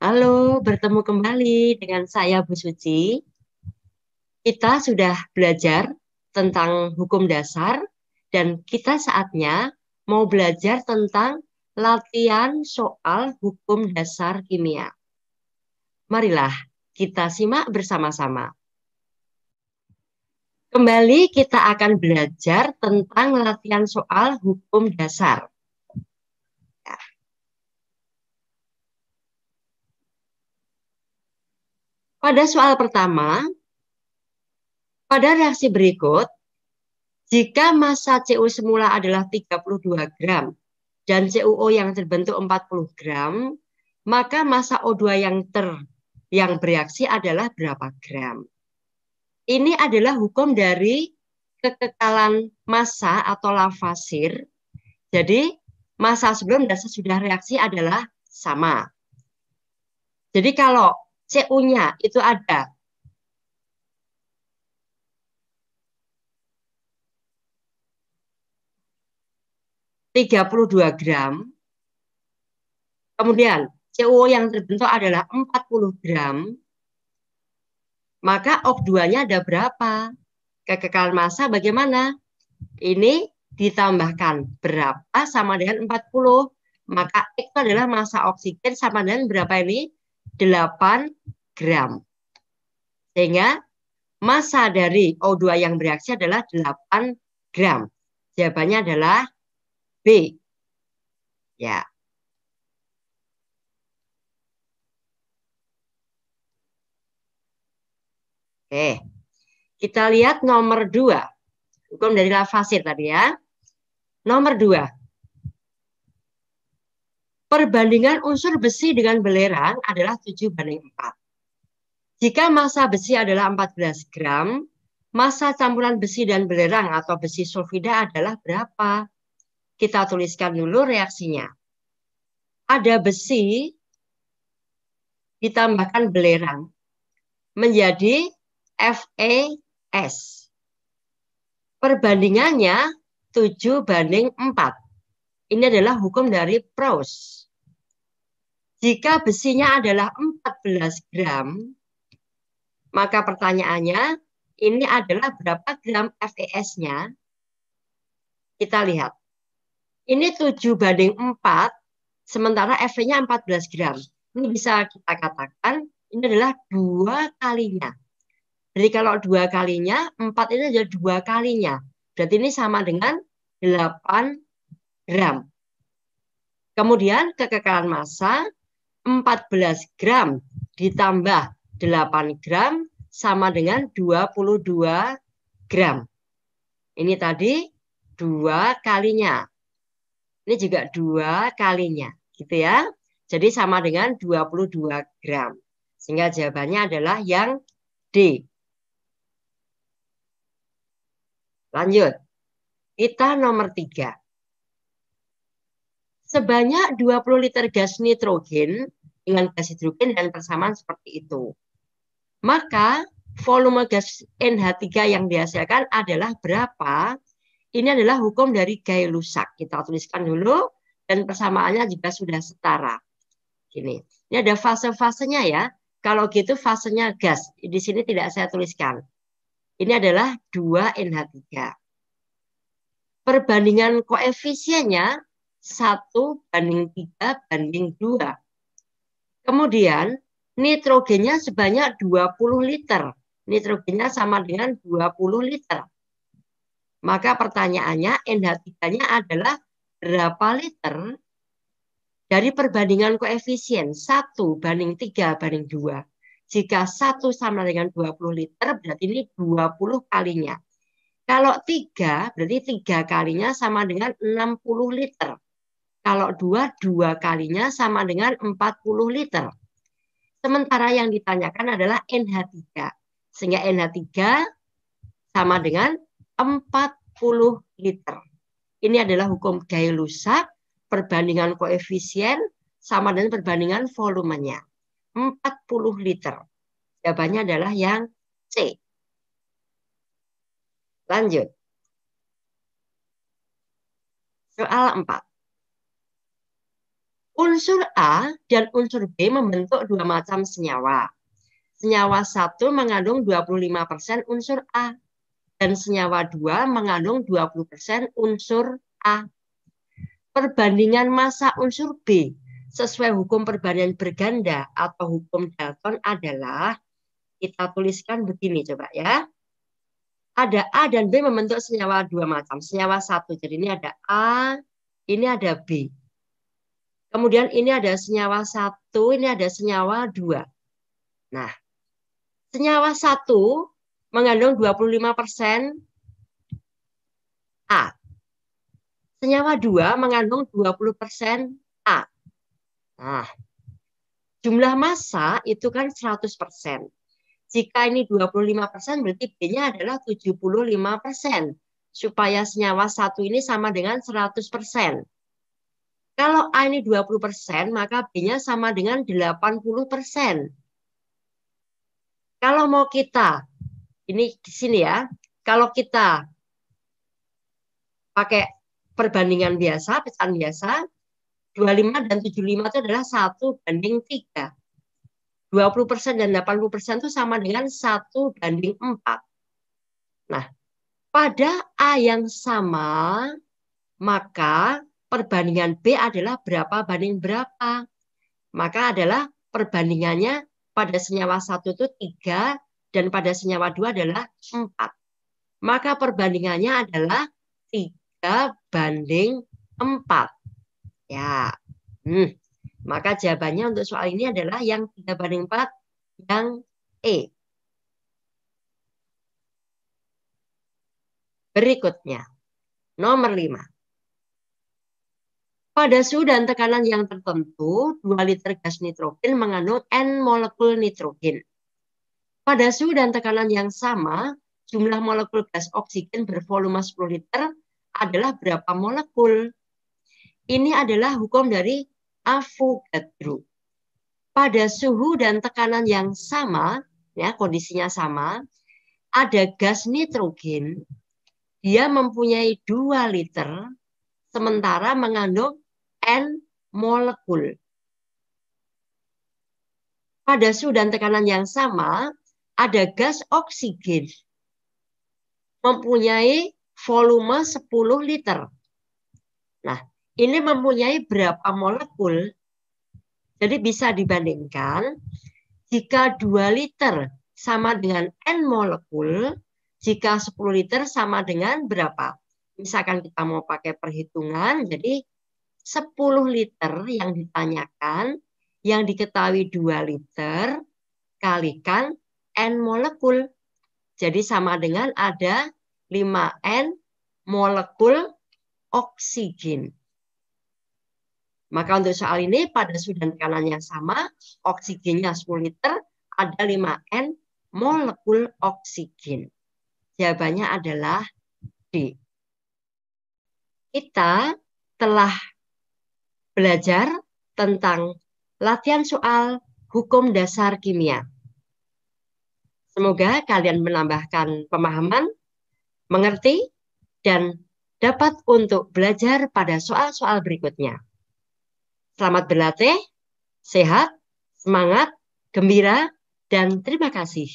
Halo, bertemu kembali dengan saya Bu Suci. Kita sudah belajar tentang hukum dasar dan kita saatnya mau belajar tentang latihan soal hukum dasar kimia. Marilah kita simak bersama-sama. Kembali kita akan belajar tentang latihan soal hukum dasar. Pada soal pertama, pada reaksi berikut, jika massa CU semula adalah 32 gram dan CuO yang terbentuk 40 gram, maka massa O2 yang bereaksi adalah berapa gram? Ini adalah hukum dari kekekalan massa atau Lavoisier. Jadi, massa sebelum dan sesudah reaksi adalah sama. Jadi kalau CU-nya itu ada 32 gram, kemudian CuO yang terbentuk adalah 40 gram, maka OH2-nya ada berapa? Kekekalan massa bagaimana? Ini ditambahkan berapa sama dengan 40. Maka X itu adalah massa oksigen sama dengan berapa ini? 8 gram. Sehingga massa dari O2 yang bereaksi adalah 8 gram. Jawabannya adalah B. Ya. Oke. Kita lihat nomor 2. Hukum dari Lavoisier tadi ya. Nomor 2. Perbandingan unsur besi dengan belerang adalah 7:4. Jika massa besi adalah 14 gram, massa campuran besi dan belerang atau besi sulfida adalah berapa? Kita tuliskan dulu reaksinya. Ada besi ditambahkan belerang menjadi FeS. Perbandingannya 7:4. Ini adalah hukum dari Proust. Jika besinya adalah 14 gram, maka pertanyaannya, ini adalah berapa gram FeS-nya? Kita lihat. Ini 7:4, sementara Fe-nya 14 gram. Ini bisa kita katakan, ini adalah 2 kalinya. Jadi kalau 2 kalinya, 4 ini adalah 2 kalinya. Berarti ini sama dengan 8 gram. Kemudian kekekalan massa 14 gram ditambah 8 gram sama dengan 22 gram. Ini tadi 2 kalinya. Ini juga 2 kalinya. Gitu ya. Jadi sama dengan 22 gram. Sehingga jawabannya adalah yang D. Lanjut. Kita nomor 3. Sebanyak 20 liter gas nitrogen dengan gas hidrogen dan persamaan seperti itu. Maka volume gas NH3 yang dihasilkan adalah berapa? Ini adalah hukum dari Gay-Lussac. Kita tuliskan dulu dan persamaannya juga sudah setara. Gini. Ini ada fase-fasenya ya. Kalau gitu fasenya gas. Di sini tidak saya tuliskan. Ini adalah 2NH3. Perbandingan koefisiennya 1:3:2. Kemudian nitrogennya sebanyak 20 liter. Nitrogennya sama dengan 20 liter. Maka pertanyaannya NH3-nya adalah berapa liter? Dari perbandingan koefisien 1:3:2. Jika 1 sama dengan 20 liter, berarti ini 20 kalinya. Kalau 3, berarti 3 kalinya sama dengan 60 liter. Kalau 2, 2 kalinya sama dengan 40 liter. Sementara yang ditanyakan adalah NH3. Sehingga NH3 sama dengan 40 liter. Ini adalah hukum Gay-Lussac. Perbandingan koefisien sama dengan perbandingan volumenya. 40 liter. Jawabannya adalah yang C. Lanjut. Soal 4. Unsur A dan unsur B membentuk dua macam senyawa. Senyawa 1 mengandung 25% unsur A dan senyawa 2 mengandung 20% unsur A. Perbandingan massa unsur B sesuai hukum perbandingan berganda atau hukum Dalton adalah, kita tuliskan begini coba ya. Ada A dan B membentuk senyawa dua macam. Senyawa 1, jadi ini ada A, ini ada B. Kemudian ini ada senyawa 1, ini ada senyawa 2. Nah, senyawa 1 mengandung 25% A. Senyawa 2 mengandung 20% A. Nah, jumlah massa itu kan 100%. Jika ini 25% berarti B-nya adalah 75%. Supaya senyawa 1 ini sama dengan 100%. Kalau A ini 20%, maka B-nya sama dengan 80%. Kalau mau kita, ini di sini ya, kalau kita pakai perbandingan biasa, pecahan biasa, 25 dan 75 itu adalah 1:3. 20% dan 80% itu sama dengan 1:4. Nah, pada A yang sama, maka perbandingan B adalah berapa banding berapa. Maka adalah perbandingannya pada senyawa 1 itu 3 dan pada senyawa 2 adalah 4. Maka perbandingannya adalah 3:4. Ya. Maka jawabannya untuk soal ini adalah yang 3:4, yang E. Berikutnya, nomor 5. Pada suhu dan tekanan yang tertentu, 2 liter gas nitrogen mengandung N molekul nitrogen. Pada suhu dan tekanan yang sama, jumlah molekul gas oksigen bervolume 10 liter adalah berapa molekul? Ini adalah hukum dari Avogadro. Pada suhu dan tekanan yang sama, ya kondisinya sama, ada gas nitrogen, dia mempunyai 2 liter, sementara mengandung N molekul. Pada suhu dan tekanan yang sama, ada gas oksigen, mempunyai volume 10 liter. Nah, ini mempunyai berapa molekul? Jadi bisa dibandingkan, jika 2 liter sama dengan N molekul, jika 10 liter sama dengan berapa? Misalkan kita mau pakai perhitungan, jadi 10 liter yang ditanyakan, yang diketahui 2 liter, kalikan N molekul. Jadi sama dengan ada 5N molekul oksigen. Maka untuk soal ini pada suhu dan tekanan yang sama, oksigennya 10 liter, ada 5N molekul oksigen. Jawabannya adalah D. Kita telah belajar tentang latihan soal hukum dasar kimia. Semoga kalian menambahkan pemahaman, mengerti, dan dapat untuk belajar pada soal-soal berikutnya. Selamat berlatih, sehat, semangat, gembira, dan terima kasih.